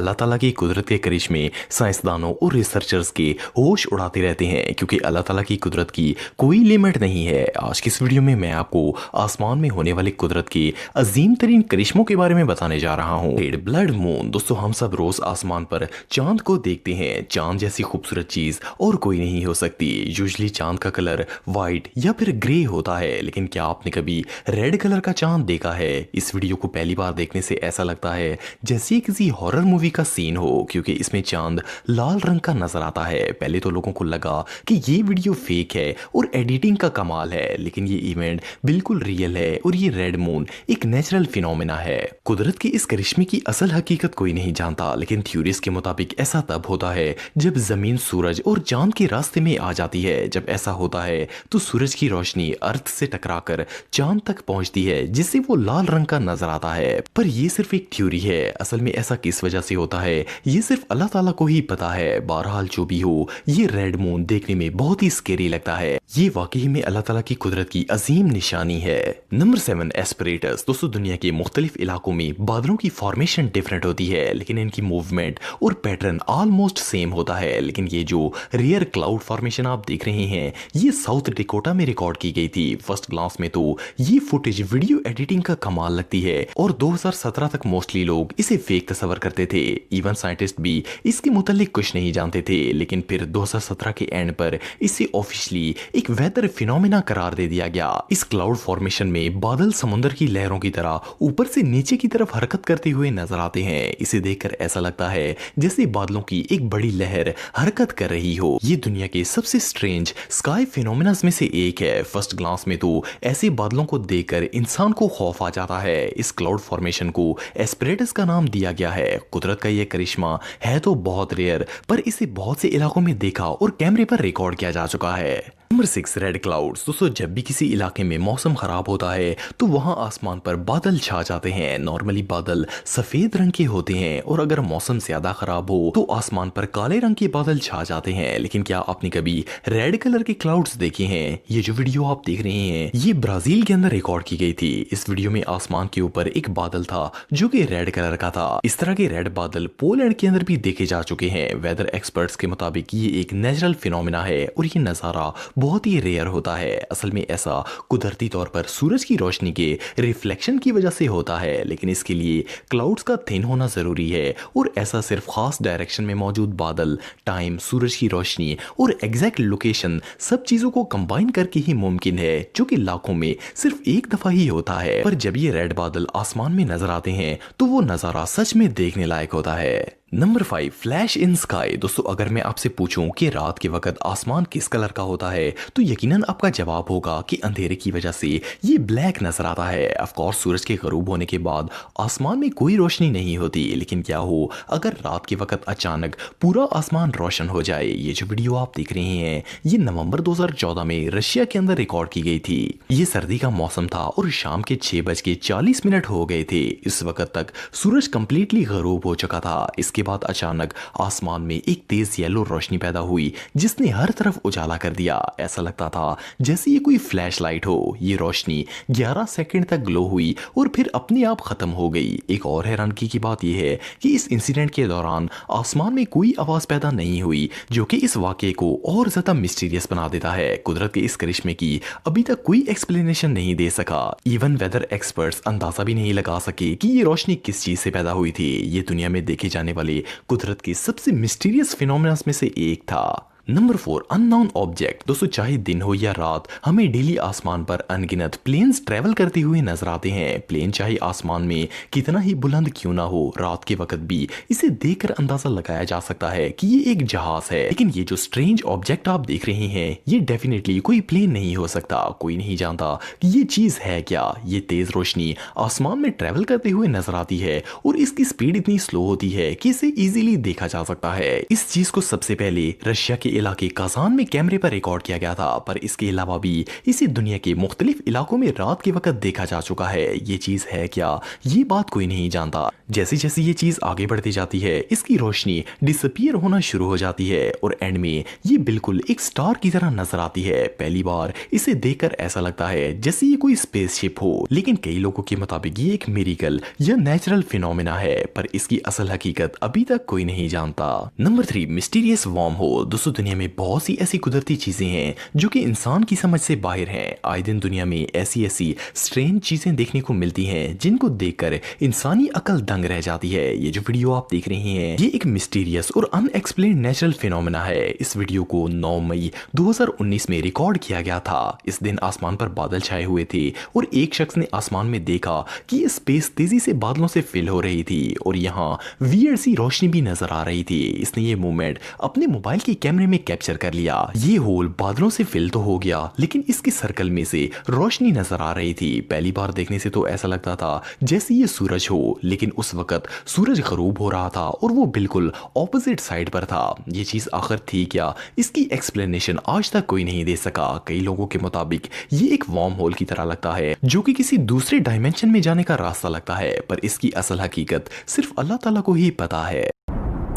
अल्लाह ताला की कुदरत के करिश्मे साइंसदानों और रिसर्चर्स के होश उड़ाते रहते हैं, क्योंकि अल्लाह ताला की कुदरत की कोई लिमिट नहीं है। आज की इस वीडियो में मैं आपको आसमान में होने वाले कुदरत के अजीम तरीन करिश्मों के बारे में बताने जा रहा हूँ। Red blood moon. दोस्तों, हम सब रोज आसमान पर चांद को देखते हैं। चांद जैसी खूबसूरत चीज और कोई नहीं हो सकती। यूजली चांद का कलर व्हाइट या फिर ग्रे होता है, लेकिन क्या आपने कभी रेड कलर का चांद देखा है? इस वीडियो को पहली बार देखने से ऐसा लगता है जैसे किसी हॉरर मूवी का सीन हो, क्योंकि इसमें चांद लाल रंग का नजर आता है। पहले तो लोगों को लगा कि ये वीडियो फेक है और एडिटिंग का कमाल है, लेकिन ये इवेंट बिल्कुल रियल है और ये रेड मून एक नेचुरल फिनोमेना है। कुदरत की इस करिश्मे की असल हकीकत कोई नहीं जानता, लेकिन थ्योरीज के मुताबिक ऐसा तब होता है जब जमीन सूरज और चांद के रास्ते में आ जाती है। जब ऐसा होता है तो सूरज की रोशनी अर्थ से टकराकर चांद तक पहुंचती है, जिससे वो लाल रंग का नजर आता है। पर ये सिर्फ एक थ्योरी है। असल में ऐसा किस वजह से होता है ये सिर्फ अल्लाह ताला को ही पता है। बहरहाल जो भी हो, ये रेड मून देखने में बहुत ही स्केरी लगता है। ये वाकई में अल्लाह ताला की कुदरत की अजीम निशानी है। नंबर 7, एस्पिरेटस। दोस्तों, दुनिया के मुख्तलिफ इलाकों में बादलों की फॉर्मेशन डिफरेंट होती है, लेकिन इनकी मूवमेंट और पैटर्न ऑलमोस्ट सेम होता है। लेकिन ये जो रेयर क्लाउड फॉर्मेशन आप देख रहे हैं, ये साउथ डिकोटा में रिकॉर्ड की गई थी। फर्स्ट ग्लांस में तो ये फुटेज वीडियो एडिटिंग का कमाल लगती है और 2017 तक मोस्टली लोग इसे फेक तस्वर करते थे। इवन साइंटिस्ट भी इसके मुतालिक कुछ नहीं जानते थे, लेकिन फिर 2017 के एंड पर इसे ऑफिशियली एक वेदर फिनोमेना करार दे दिया गया। इस क्लाउड फॉर्मेशन में बादल समुद्र की लहरों की तरह ऊपर से नीचे की तरफ हरकत करते हुए नजर आते हैं। इसे देखकर ऐसा लगता है जैसे बादलों की एक बड़ी लहर हरकत कर रही हो। ये दुनिया के सबसे स्ट्रेंज स्काई फिनोमेनास में से एक है। फर्स्ट ग्लांस में तो ऐसे बादलों को देखकर इंसान को खौफ आ जाता है। इस क्लाउड फॉर्मेशन को एस्पिरेटस का नाम दिया गया है। कुदरत का यह करिश्मा है तो बहुत रेयर, पर इसे बहुत से इलाकों में देखा और कैमरे पर रिकॉर्ड किया जा चुका है। Number 6, red clouds. दोस्तों, जब भी किसी इलाके में मौसम खराब होता है तो वहां आसमान पर बादल छा जाते हैं। नॉर्मली बादल सफेद रंग के होते हैं और अगर मौसम ज्यादा खराब हो तो आसमान पर काले रंग के बादल छा जाते हैं। लेकिन क्या आपने कभी रेड कलर के क्लाउड्स देखे हैं? ये जो वीडियो आप देख रहे हैं, ये ब्राजील के अंदर रिकॉर्ड की गई थी। इस वीडियो में आसमान के ऊपर एक बादल था जो कि रेड कलर का था। इस तरह के रेड बादल पोलैंड के अंदर भी देखे जा चुके हैं। वेदर एक्सपर्ट्स के मुताबिक ये एक नेचुरल फिनोमेना है और ये नजारा बहुत ही रेयर होता है। असल में ऐसा कुदरती तौर पर सूरज की रोशनी के रिफ्लेक्शन की वजह से होता है, लेकिन इसके लिए क्लाउड्स का थिन होना जरूरी है और ऐसा सिर्फ खास डायरेक्शन में मौजूद बादल, टाइम, सूरज की रोशनी और एग्जैक्ट लोकेशन, सब चीजों को कंबाइन करके ही मुमकिन है, जो कि लाखों में सिर्फ एक दफा ही होता है। पर जब ये रेड बादल आसमान में नजर आते हैं तो वो नजारा सच में देखने लायक होता है। नंबर 5, फ्लैश इन स्काई। दोस्तों, अगर मैं आपसे पूछूं कि रात के वक्त आसमान किस कलर का होता है तो यकीनन आपका जवाब होगा कि अंधेरे की वजह से ये ब्लैक नजर आता है। ऑफ कोर्स सूरज के गरूब होने के बाद आसमान में कोई रोशनी नहीं होती, लेकिन क्या हो अगर रात के वक्त अचानक पूरा आसमान रोशन हो जाए? ये जो वीडियो आप देख रहे हैं, ये नवंबर 2014 में रशिया के अंदर रिकॉर्ड की गई थी। ये सर्दी का मौसम था और शाम के 6:40 हो गए थे। इस वक्त तक सूरज कंप्लीटली गरूब हो चुका था। इसके बाद अचानक आसमान में एक तेज येलो रोशनी पैदा हुई जिसने हर तरफ उजाला कर दिया। ऐसा लगता था जैसे ये कोई फ्लैश लाइट हो। ये रोशनी 11 सेकंड तक ग्लो हुई और फिर अपने आप खत्म हो गई। एक और हैरानगी की बात यह है कि इस इंसिडेंट के दौरान आसमान में कोई आवाज पैदा नहीं हुई, जो कि इस वाकये को और ज्यादा मिस्टीरियस बना देता है। कुदरत के इस करिश्मे की अभी तक कोई एक्सप्लेनेशन नहीं दे सका। इवन वेदर एक्सपर्ट्स अंदाजा भी नहीं लगा सके कि ये रोशनी किस चीज से पैदा हुई थी। ये दुनिया में देखे जाने वाले कुदरत के सबसे मिस्टीरियस फिनोमेनास में से एक था। Number 4, unknown object. दोस्तों, चाहे दिन हो या रात, हमें डेली आसमान पर अनगिनत प्लेन्स ट्रेवल करते हुए नजर आते हैं। प्लेन चाहे आसमान में कितना ही बुलंद क्यों ना हो, रात के वक्त भी इसे देखकर अंदाजा लगाया जा सकता है कि ये एक जहाज है। लेकिन ये जो स्ट्रेंज ऑब्जेक्ट आप देख रहे हैं, ये डेफिनेटली कोई प्लेन नहीं हो सकता। कोई नहीं जानता कि ये चीज है क्या। ये तेज रोशनी आसमान में ट्रेवल करते हुए नजर आती है और इसकी स्पीड इतनी स्लो होती है कि इसे इजीली देखा जा सकता है। इस चीज को सबसे पहले रशिया के इलाके काजान में कैमरे पर रिकॉर्ड किया गया था, पर इसके अलावा भी इसे दुनिया के मुख्तलिफ इलाकों में रात के वक्त देखा जा चुका है। ये चीज है क्या, ये बात कोई नहीं जानता। जैसे जैसे ये चीज आगे बढ़ती जाती है, इसकी रोशनी डिसअपियर होना शुरू हो जाती है और एंड में ये बिल्कुल एक स्टार की तरह नजर आती है। पहली बार इसे देखकर ऐसा लगता है जैसे ये कोई स्पेसशिप हो, लेकिन कई लोगों के मुताबिक ये एक मिरेकल या नेचुरल फिनोमेना है, पर इसकी असल हकीकत अभी तक कोई नहीं जानता। Number 3, mysterious wormhole. दोस्तों, दुनिया में बहुत सी ऐसी कुदरती चीजें हैं जो कि इंसान की समझ से बाहर हैं। आए दिन दुनिया में ऐसी ऐसी स्ट्रेंज चीजें देखने को मिलती हैं जिनको देखकर इंसानी अकल दंग रह जाती है। ये जो वीडियो आप देख रहे हैं, ये एक मिस्टीरियस और अनएक्सप्लेन्ड नेचुरल फिनोमेना है। इस वीडियो को 9 मई 2019 में रिकॉर्ड किया गया था। इस दिन आसमान पर बादल छाए हुए थे और एक शख्स ने आसमान में देखा कि ये स्पेस तेजी से बादलों से फिल हो रही थी और यहाँ वियर्ड सी रोशनी भी नजर आ रही थी। इसने ये मूवमेंट अपने मोबाइल के कैमरे में कैप्चर कर लिया। ये होल बादलों से फिल तो हो गया, लेकिन इसके सर्कल में से रोशनी नजर आ रही थी। पहली बार देखने से तो ऐसा लगता था जैसे ये सूरज हो, लेकिन उस वक्त सूरज गरूब हो रहा था और वो बिल्कुल ऑपोजिट साइड पर था। ये चीज आखिर थी क्या, इसकी एक्सप्लेनेशन आज तक कोई नहीं दे सका। कई लोगों के मुताबिक ये एक वार्म होल की तरह लगता है जो कि किसी दूसरे डायमेंशन में जाने का रास्ता लगता है, पर इसकी असल हकीकत सिर्फ अल्लाह ताला को ही पता है।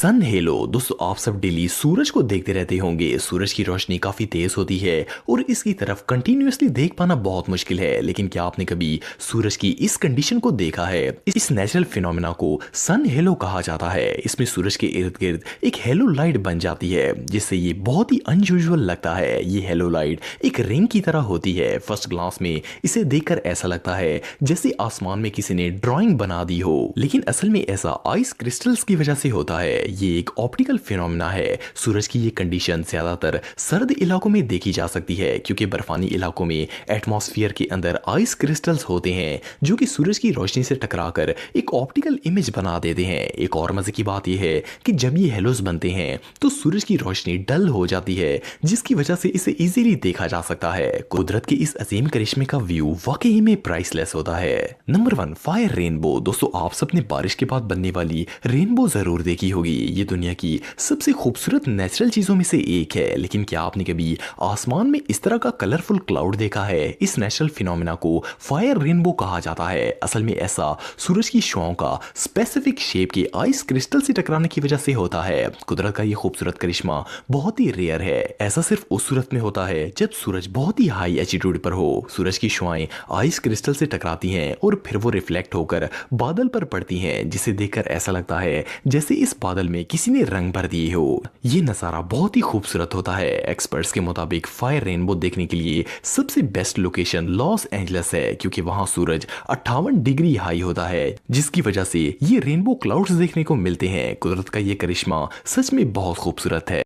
सन हेलो। दोस्तों, आप सब डेली सूरज को देखते रहते होंगे। सूरज की रोशनी काफी तेज होती है और इसकी तरफ कंटिन्यूअसली देख पाना बहुत मुश्किल है, लेकिन क्या आपने कभी सूरज की इस कंडीशन को देखा है? इस नेचुरल फिनोमेना को सन हेलो कहा जाता है। इसमें सूरज के इर्द गिर्द एक हेलो लाइट बन जाती है जिससे ये बहुत ही अनयूजुअल लगता है। ये हेलो लाइट एक रिंग की तरह होती है। फर्स्ट ग्लांस में इसे देखकर ऐसा लगता है जैसे आसमान में किसी ने ड्राइंग बना दी हो, लेकिन असल में ऐसा आइस क्रिस्टल्स की वजह से होता है। ये एक ऑप्टिकल फिनोमेना है। सूरज की ये कंडीशन ज्यादातर सर्द इलाकों में देखी जा सकती है क्योंकि बर्फानी इलाकों में एटमॉस्फेयर के अंदर आइस क्रिस्टल्स होते हैं जो कि सूरज की रोशनी से टकराकर एक ऑप्टिकल इमेज बना देते हैं। एक और मजे की बात यह है कि जब ये हेलोज बनते हैं तो सूरज की रोशनी डल हो जाती है, जिसकी वजह से इसे इजीली देखा जा सकता है। कुदरत के इस अजीम करिश्मे का व्यू वाकई में प्राइसलेस होता है। Number 1, fire rainbow. दोस्तों, आप सबने बारिश के बाद बनने वाली रेनबो जरूर देखी होगी। ये दुनिया की सबसे खूबसूरत नेचुरल चीजों में से एक है, लेकिन क्या आपने कभी आसमान में इस तरह का कलरफुल क्लाउड देखा है? इस नेचुरल फिनोमेना को फायर रेनबो कहा जाता है। असल में ऐसा सूरज की शुआओं का स्पेसिफिक शेप के आइस क्रिस्टल से टकराने की वजह से होता है। कुदरत का ये खूबसूरत करिश्मा बहुत ही रेयर है। ऐसा सिर्फ उस सूरत में होता है जब सूरज बहुत ही हाई एल्टीट्यूड पर हो। सूरज की शुआएं आइस क्रिस्टल से टकराती हैं और फिर वो रिफ्लेक्ट होकर बादल पर पड़ती हैं, जिसे देखकर ऐसा लगता है जैसे इस बादल में किसी ने रंग भर दिए हो। ये नजारा बहुत ही खूबसूरत होता है। एक्सपर्ट्स के मुताबिक फायर रेनबो देखने के लिए सबसे बेस्ट लोकेशन लॉस एंजलिस है क्योंकि वहां सूरज 58 डिग्री हाई होता है, जिसकी वजह से ये रेनबो क्लाउड्स देखने को मिलते हैं। कुदरत का ये करिश्मा सच में बहुत खूबसूरत है।